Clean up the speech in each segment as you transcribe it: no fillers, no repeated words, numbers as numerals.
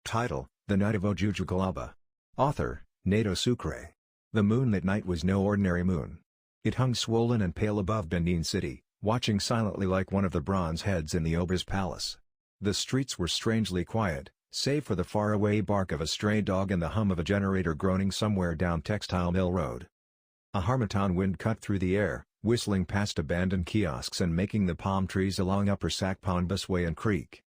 Title: The Night of Ojuju Kalaba. Author: Nato Sucre. The moon that night was no ordinary moon. It hung swollen and pale above Benin City, watching silently like one of the bronze heads in the Oba's palace. The streets were strangely quiet, save for the faraway bark of a stray dog and the hum of a generator groaning somewhere down Textile Mill Road. A harmattan wind cut through the air, whistling past abandoned kiosks and making the palm trees along Upper Sakpon Busway and Creek.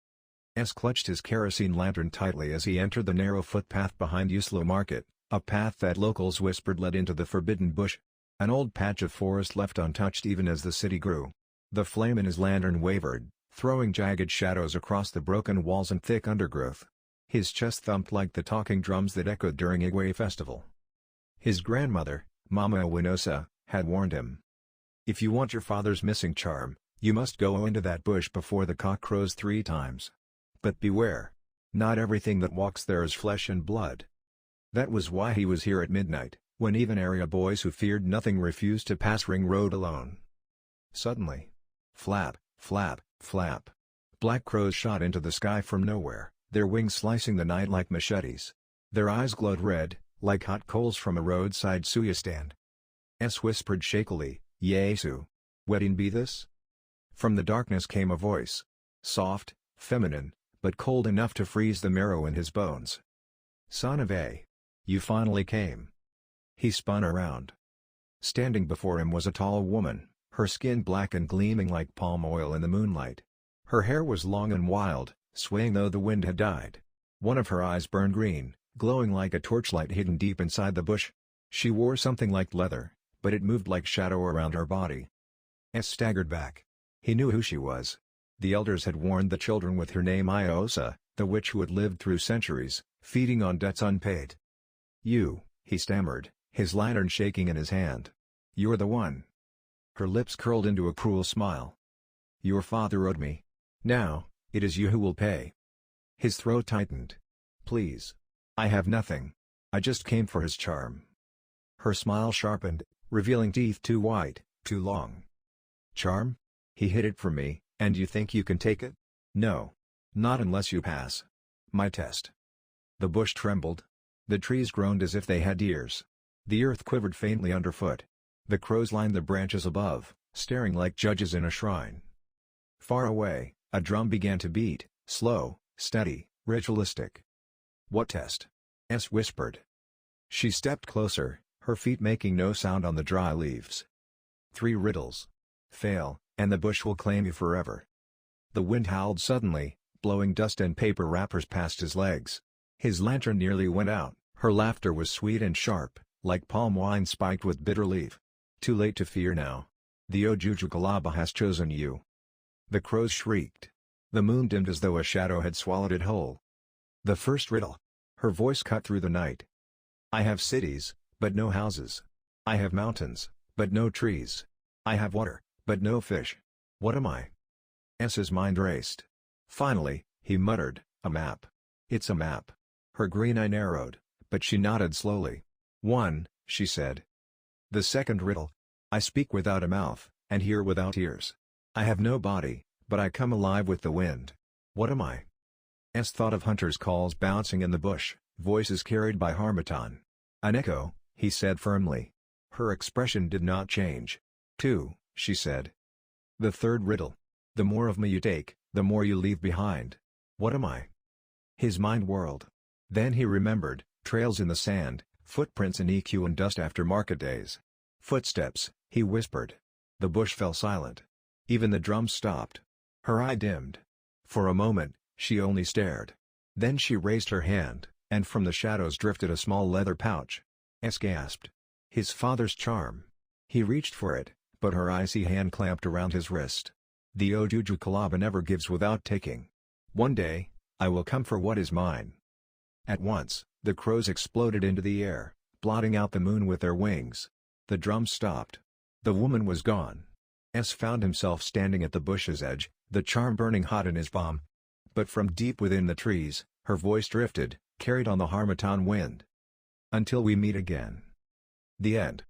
Clutched his kerosene lantern tightly as he entered the narrow footpath behind Uslo Market, a path that locals whispered led into the forbidden bush. An old patch of forest left untouched even as the city grew. The flame in his lantern wavered, throwing jagged shadows across the broken walls and thick undergrowth. His chest thumped like the talking drums that echoed during Igwe festival. His grandmother, Mama Owinosa, had warned him. If you want your father's missing charm, you must go into that bush before the cock crows 3 times. But beware. Not everything that walks there is flesh and blood. That was why he was here at midnight, when even area boys who feared nothing refused to pass Ring Road alone. Suddenly. Flap, flap, flap. Black crows shot into the sky from nowhere, their wings slicing the night like machetes. Their eyes glowed red, like hot coals from a roadside suya stand. Whispered shakily, "Yesu. Wedding be this?" From the darkness came a voice. Soft, feminine, but cold enough to freeze the marrow in his bones. "Son of A. You finally came." He spun around. Standing before him was a tall woman, her skin black and gleaming like palm oil in the moonlight. Her hair was long and wild, swaying though the wind had died. One of her eyes burned green, glowing like a torchlight hidden deep inside the bush. She wore something like leather, but it moved like shadow around her body. Staggered back. He knew who she was. The elders had warned the children with her name Iosa, the witch who had lived through centuries, feeding on debts unpaid. "You," he stammered, his lantern shaking in his hand. "You're the one." Her lips curled into a cruel smile. "Your father owed me. Now, it is you who will pay." His throat tightened. "Please. I have nothing. I just came for his charm." Her smile sharpened, revealing teeth too white, too long. "Charm? He hid it from me, and you think you can take it? No. Not unless you pass my test." The bush trembled. The trees groaned as if they had ears. The earth quivered faintly underfoot. The crows lined the branches above, staring like judges in a shrine. Far away, a drum began to beat, slow, steady, ritualistic. "What test?" whispered. She stepped closer, her feet making no sound on the dry leaves. "3 riddles. Fail, and the bush will claim you forever." The wind howled suddenly, blowing dust and paper wrappers past his legs. His lantern nearly went out. Her laughter was sweet and sharp, like palm wine spiked with bitter leaf. "Too late to fear now. The Ojuju Kalaba has chosen you." The crows shrieked. The moon dimmed as though a shadow had swallowed it whole. "The first riddle." Her voice cut through the night. "I have cities, but no houses. I have mountains, but no trees. I have water, but no fish. What am I?" S's mind raced. Finally, he muttered, "A map. It's a map." Her green eye narrowed, but she nodded slowly. "1," she said. "The second riddle. I speak without a mouth, and hear without ears. I have no body, but I come alive with the wind. What am I?" Thought of hunters' calls bouncing in the bush, voices carried by harmattan. "An echo," he said firmly. Her expression did not change. "2," she said. "The third riddle. The more of me you take, the more you leave behind. What am I?" His mind whirled. Then he remembered, trails in the sand, footprints in EQ and dust after market days. "Footsteps," he whispered. The bush fell silent. Even the drums stopped. Her eye dimmed. For a moment, she only stared. Then she raised her hand, and from the shadows drifted a small leather pouch. Gasped. His father's charm. He reached for it, but her icy hand clamped around his wrist. "The Ojuju Kalaba never gives without taking. One day, I will come for what is mine." At once, the crows exploded into the air, blotting out the moon with their wings. The drums stopped. The woman was gone. Found himself standing at the bush's edge, the charm burning hot in his palm. But from deep within the trees, her voice drifted, carried on the harmattan wind. "Until we meet again." The end.